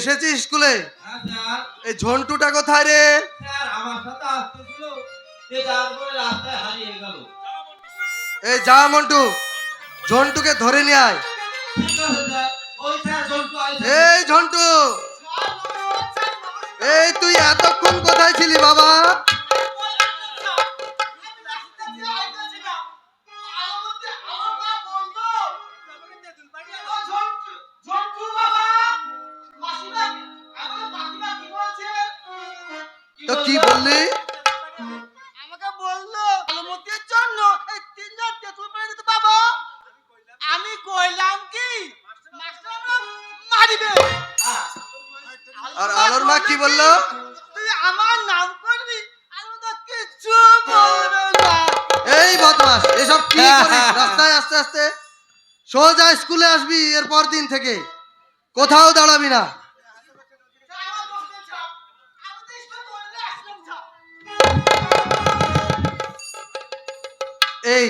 এসেছিস স্কুলে? এই ঝন্টুটা কোথায় রে? এই যা মন্টু, ঝন্টুকে ধরে নিয়ে আয়। এই ঝন্টু, এই তুই এতক্ষণ কোথায় ছিলি বাবা? তো কি বললি? আমাকে বললো আলমতির জন্য এই তিনজন তেঁতুল পেড়ে দিতে বাবা। আমি কইলাম কি মাস্টার মারিবে। আর আলোর মা কি বললো? তুই আমার নাম করবি, আমি তো কিচ্ছু বলবো না। এই বদমাস, এসব কি করিস? রাস্তায় আস্তে আস্তে সোজা স্কুলে আসবি, এরপর দিন থেকে কোথাও দাঁড়াবি না। এই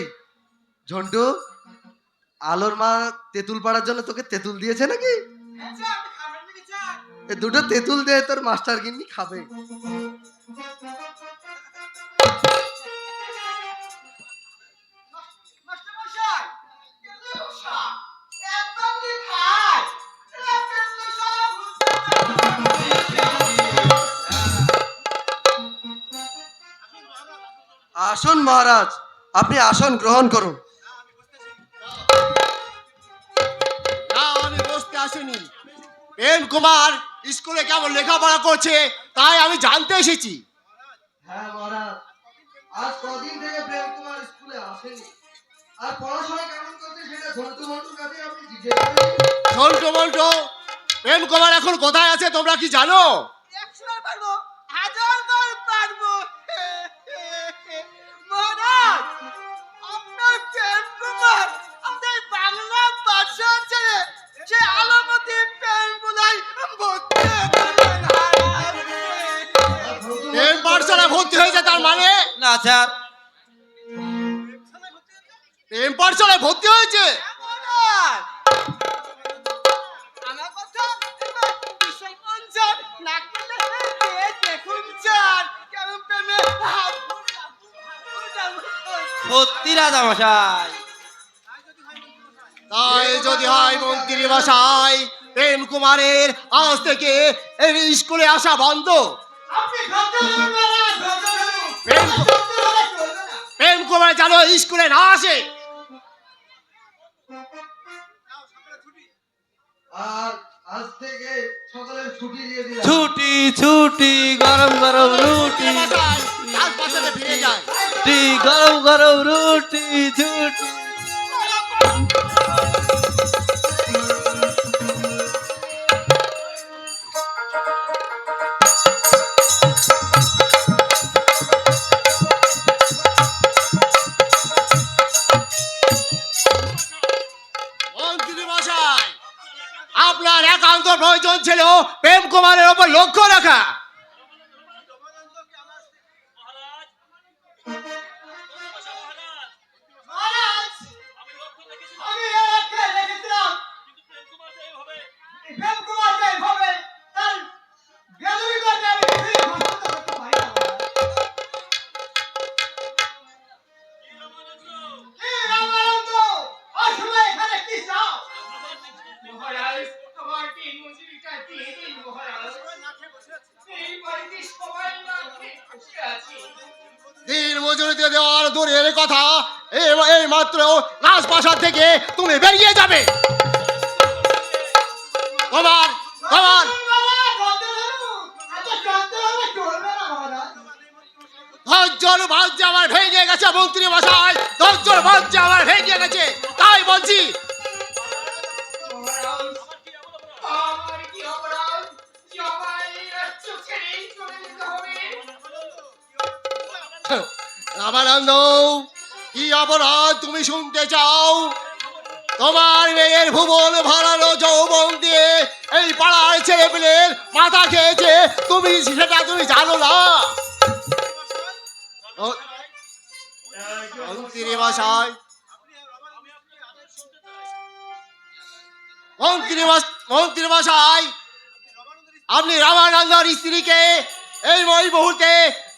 ঝন্টু, আলোর মা তেঁতুল পাড়ার জন্য তোকে তেঁতুল দিয়েছে নাকি? এই দুটো তেঁতুল দে, তোর মাস্টার গিন্নি খাবে। আসুন মহারাজ, আপনি আসন গ্রহণ করুন। না, আমি বসতে আসিনি। প্রেম কুমার স্কুলে কেমন লেখাপড়া করছে তাই আমি জানতে এসেছি। হ্যাঁ মহারাজ, আজ কদিন থেকে প্রেম কুমার স্কুলে আসেনি, আর পড়াশোনা কেমন করছে সেটা ঝন্টু মন্টুর কাছে আপনি জিজ্ঞেস করেন। ঝন্টু মন্টু, প্রেম কুমার এখন কোথায় আছে তোমরা কি জানো? 100 বার পারবো, 1000 বার পারবো। মহারাজ, আপনার প্রেম কুমার আমাদের বাংলা ভাষা ছেড়ে সে আলমতি প্রেম বলাই ভর্তি প্রেম পাঠশালায় ভর্তি হয়েছে তার মানে? না স্যার, প্রেম পাঠশালায় ভর্তি হয়েছে? আমার কথা বিষয় পঞ্চার না করলে দেখুন স্যার কেমন প্রেমে সত্যি রাজা মশাই। তাই যদি হয় মন্ত্রী মশাই, প্রেম কুমারের আজ থেকে এই স্কুলে আসা বন্ধ। প্রেম কুমার যেন স্কুলে না আসে। আর আজ থেকে সকলের ছুটি দিয়ে দিলাম। ছুটি ছুটি, গরম গরম রুটি, কাজ বাঁচাতে ফিরে যায়। ছুটি গরম গরম রুটি, ছুটি। মন্ত্রী মশাই, আপনার একান্ত প্রয়োজন ছিল প্রেম কুমারের ওপর লক্ষ্য রাখা। মহারাজ, আমি একে রেখেছিলাম প্রেম কুমার যে এইভাবে তার বেদবি করতে আমি কিছুই ভাষণ করতে পারি না। কি রামানন্দ, আসলে এখানে কি চাও? মহারাজ, আমার দিন মজুরিটা দিয়ে দিন মহারাজ। এই বাড়িতে সবাই না খেয়ে বসে আছি। দিন মজুরিতে দেওয়ার দূরের কথা, এই মাত্র রাজপ্রাসাদ থেকে তুমি বেরিয়ে যাবে। তোমার তোমার ধৈর্যর বাঁধ যে আমার ভেঙে গেছে মন্ত্রী মশাই, ধৈর্যর বাঁধ যে আমার ভেঙে গেছে, তাই বলছি। আমার কি অপরাধ যে আমার এই রাজ্য ছেড়ে চলে যেতে হবে? রামানন্দ, কি অপরাধ তুমি শুনতে চাও? তোমার মেয়ের ভুবন ভরানো যৌবন দিয়ে এই পাড়ার ছেলেপেলের মাথা খেয়েছে, তুমি সেটা তুমি জানো না? মন্ত্রী মশাই, মন্ত্রী মশাই, আপনি রামানন্দর স্ত্রীকে এই মুহূর্তে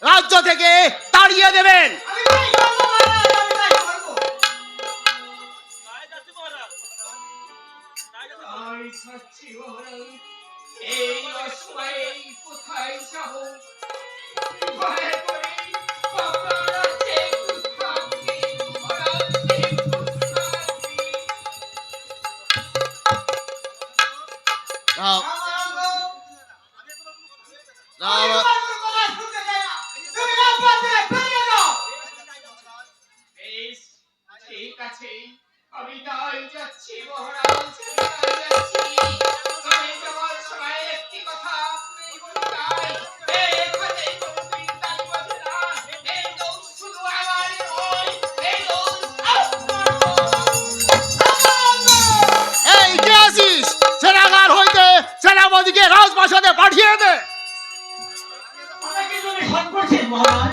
রাজ্য থেকে তাড়িয়ে দেবেন। আমি তাই করবো মহারাজ, আমি তাই করবো। তাই ছাড়ছি মহারাজ, এই অসময়ে কোথায় যাব? ভয়ে করে আপনার রাজ্যে একটু থাকবি, মহারাজ, একটু থাকবি। রাম- রামানন্দ, আমি রাম- তোমার কথা শুনতে চাই না। তুমি রাজপাট থেকে বেরিয়ে যাও। বেশ, ঠিক আছে, আমি তাই যাচ্ছি মহারাজ, আমি তাই যাচ্ছি। তবে যাওয়ার সময় একটি কথা আপনি বলে যাই, এখানে কোনোদিন তালি বাজে না। এই দোষ শুধু আমারই নয়, এই দোষ আপনারও। এই কে আছিস? সেনাগার হইতে সেনাপতিকে রাজপ্রাসাদে পাঠিয়ে দে। আমাকে তুমি শট করছেন মহারাজ?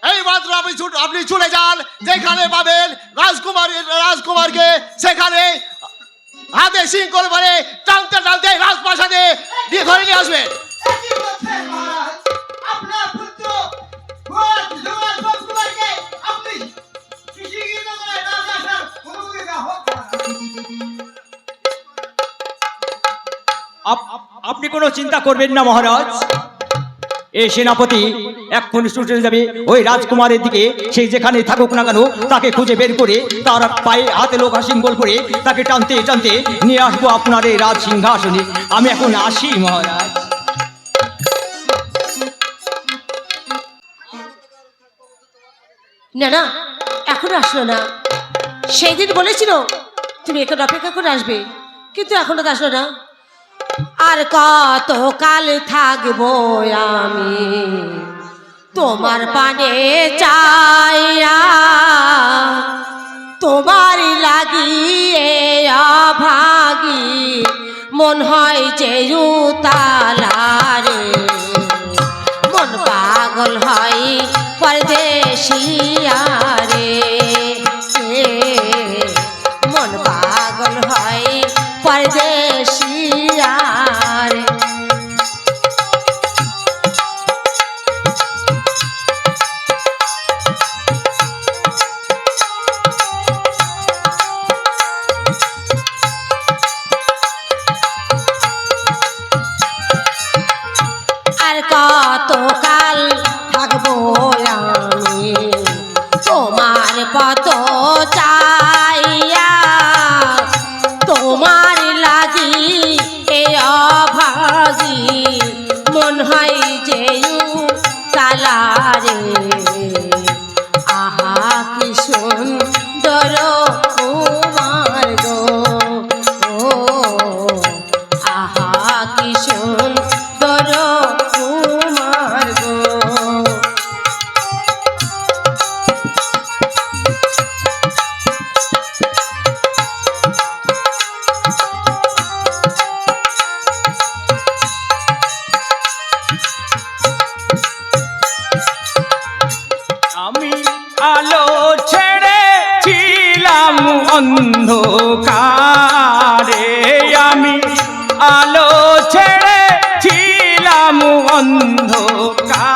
এইমাত্র আপনি ছুটে যান, যেখানে পাবেন রাজকুমারকে সেখানে হাতে শিঙ্কল ভরে টানতে টানতে রাজপ্রাসাদে দিয়ে ধরে নিয়ে আসবেন। কি বলছেন মহারাজ? আপনার পুত্র জোয়ান রাজকুমারকে আপনি শিশির করে রাজপ্রাসাদ অনুমতি দেওয়া হোক মহারাজ। আপনি কোনো চিন্তা করবেন না মহারাজ। এই সেনাপতি এক্ষুনি ছুটে যাবে ওই রাজকুমারের দিকে। সেই যেখানে থাকুক না কেন তাকে খুঁজে বের করে তার পায়ে হাতে লোহা সিঙ্গল করে তাকে টানতে টানতে নিয়ে আসবো আপনার এই রাজ সিংহাসনে। আমি এখন আসি মহারাজ। না না, এখন আসলো না। সেই দিন বলেছিল তুমি এখন অপেক্ষা করে আসবে, কিন্তু এখনো তো আসলো না। আর কত কাল থাকবো আমি তোমার পানে চাইয়া, তোমার লাগিয়ে অভাগী মন হয় যে উতালারে, মন পাগল হয় পরদেশিয়া রে, মন পাগল হয় পরদেশিয়া রে। আর কত কাল থাকবো আমি তোমার পত চাইয়া, তোমার লাগি এ অভাগী মন হয় যে তালারে, আহা কি সুন্দর তোমার গো, ও আহা কি সুন্দর তোমার গো। আমি আলো ছেড়েছিলাম অন্ধকারে, আমি আলো ছেড়েছিলাম অন্ধকারে।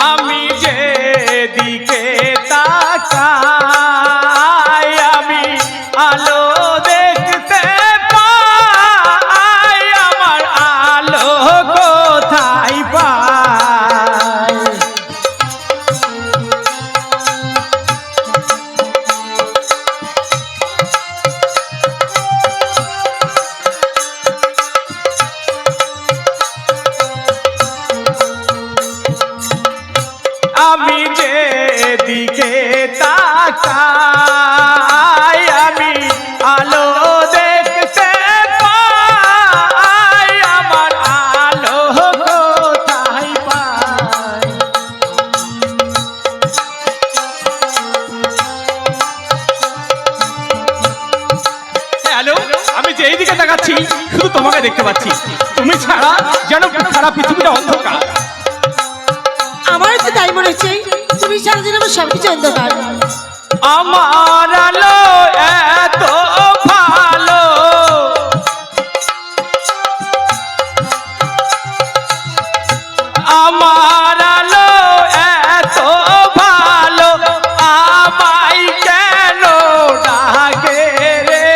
আমি যেদিকে তাকাই আমি আলো দেখতে পাই, আমার আলো কোথায় পাই? আমি যেদিকে তাকাই আমি আলো দেখতে পাই, আমার আলো কোথায় পাই? যেই দিকে তাকাচ্ছি শুধু তোমাকে দেখতে পাচ্ছি। তুমি ছাড়া যেন সারা পৃথিবীটা অন্ধকার। আমার তো তাই মনে হচ্ছে, তুমি ছাড়া যেন আমার সবকিছু অন্ধকার। আমার আলো এত ভালো, আমার আলো এত ভালো, আমায় কেন ডাকে রে?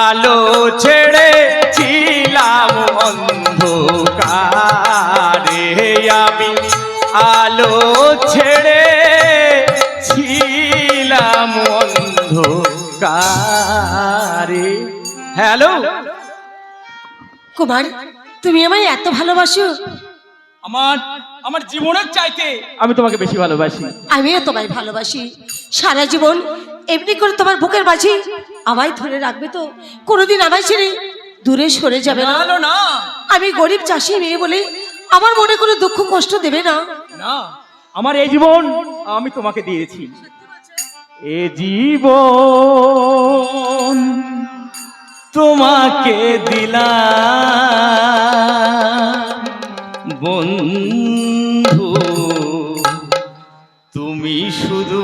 আলো ছেড়েছিলাম অন্ধকারে, আমি আলো ছেড়েছিলাম অন্ধকারে। হ্যালো কুমার, তুমি আমায় এত ভালোবাসো? আমার আমার জীবনের চাইতে আমি তোমাকে বেশি ভালোবাসি। আমিও তোমায় ভালোবাসি। সারা জীবন এমনি করে তোমার বুকের মাঝে আমায় ধরে রাখবে তো? কোনোদিন আমায় ছেড়ে দূরে সরে যাবে না? না আমি গরিব চাষি মেয়ে বলে আমার মনে কোনো দুঃখ কষ্ট দেবে না? না, আমার এই জীবন আমি তোমাকে দিয়েছি। এ জীবন তোমাকে দিলাম বন্ধু, তুমি শুধু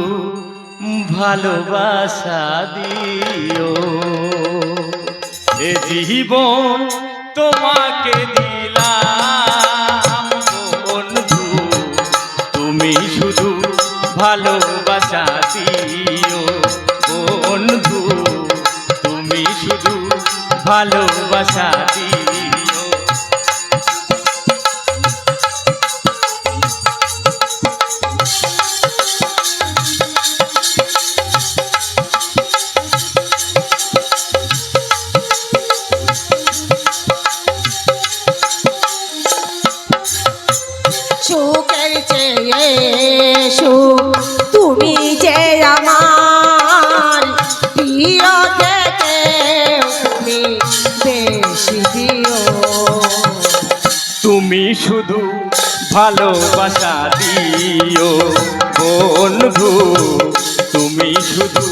ভালোবাসা দিও। এ জীবন তোমাকে দিলাম বন্ধু, তুমি শুধু ভালোবাসা দিও বন্ধু, তুমি শুধু ভালোবাসা দিও। সুখের চেয়ে সুখ তুমি যে আমার প্রিয় থেকে তুমি বেশি দিও। তুমি শুধু ভালোবাসা দিও বন্ধু, তুমি শুধু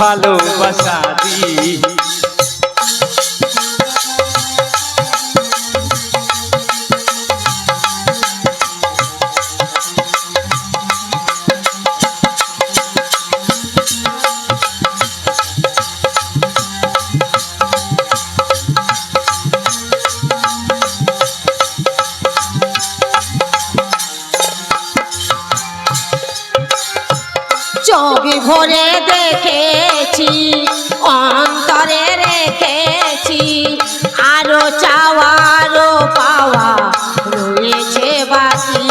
ভালোবাসা দিও। চোখ ভরে দেখেছি, অন্তরে রেখেছি, আরো চাওয়ারও পাওয়া রয়েছে বাকি।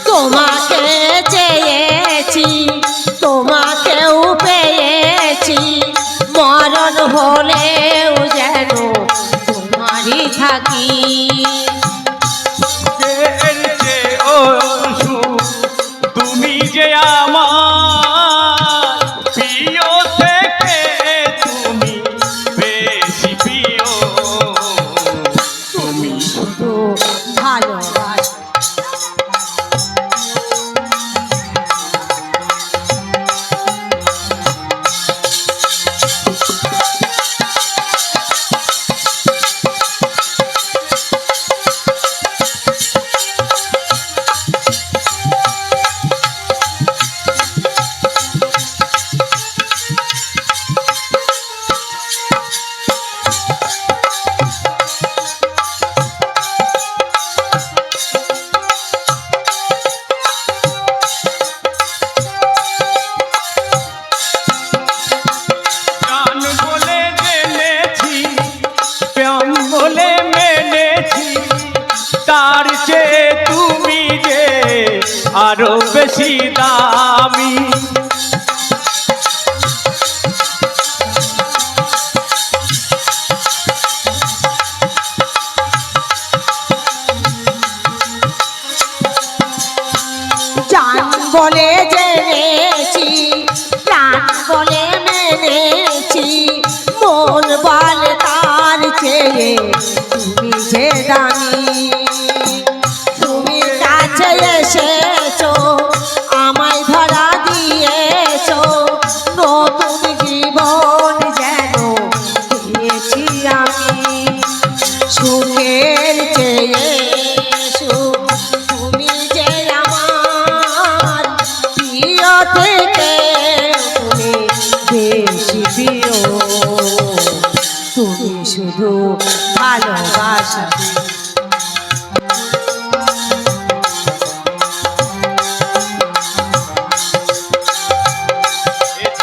তোমাকে চেয়েছি, তোমাকেও পেয়েছি, মরণ হলেও যেন তোমারই থাকি। তুমি যে আমার প্রিয় থেকে তুমি বেশি প্রিয়, তুমি শুধু ভালোবাসা। প্রাণ বলে জেনেছি, প্রেম বলে মেনেছি, তার চেয়ে তুমি যে আরো বেশি দামি। জান বলে জেনেছি, প্রাণ বলে মেনেছি, মন বলে তার চেয়ে চেয়ে তুমি যে দামি, তুমি কাছে এসেছো আমায় ধরা দিয়েছো, নতুন জীবন যেন পেয়েছি আমি। সুখের চেয়ে সুখ তুমি যে আমার প্রিয় থেকে তুমি বেশি প্রিয়, তুমি শুধু ভালোবাসা।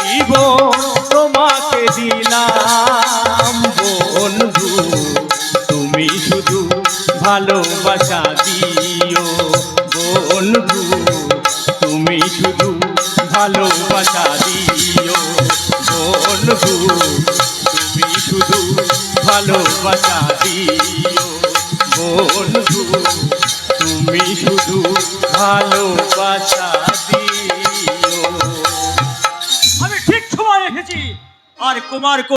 জীবন তোমাকে দিলাম বন্ধু, তুমি শুধু ভালোবাসা দিও বন্ধু, তুমি শুধু ভালোবাসা দিও বন্ধু, তুমি শুধু ভালোবাসা দিও বন্ধু, তুমি শুধু ভালোবাসা দিও। আমি ঠিক সময় এসেছি আর কুমার